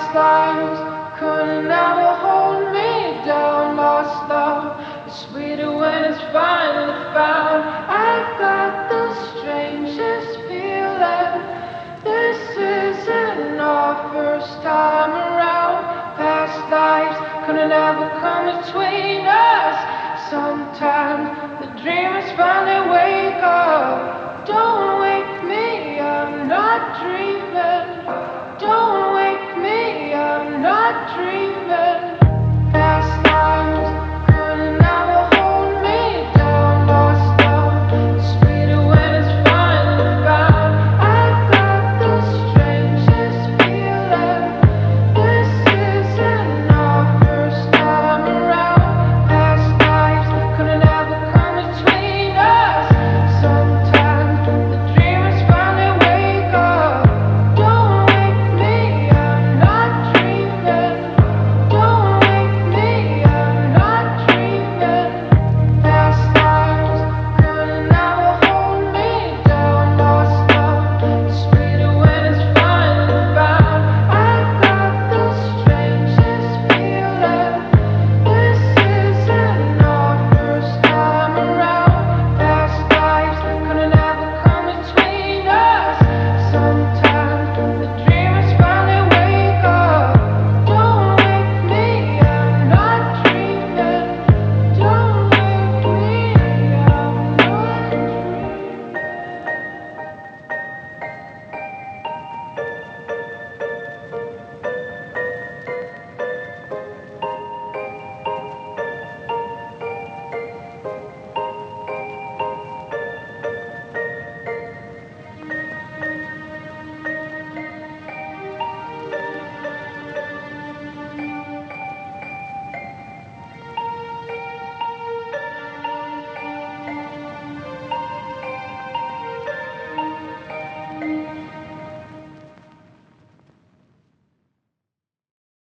Past lives couldn't ever hold me down. Lost love is sweeter when it's finally found. I've got the strangest feeling. This isn't our first time around. Past lives couldn't ever come between us. Sometimes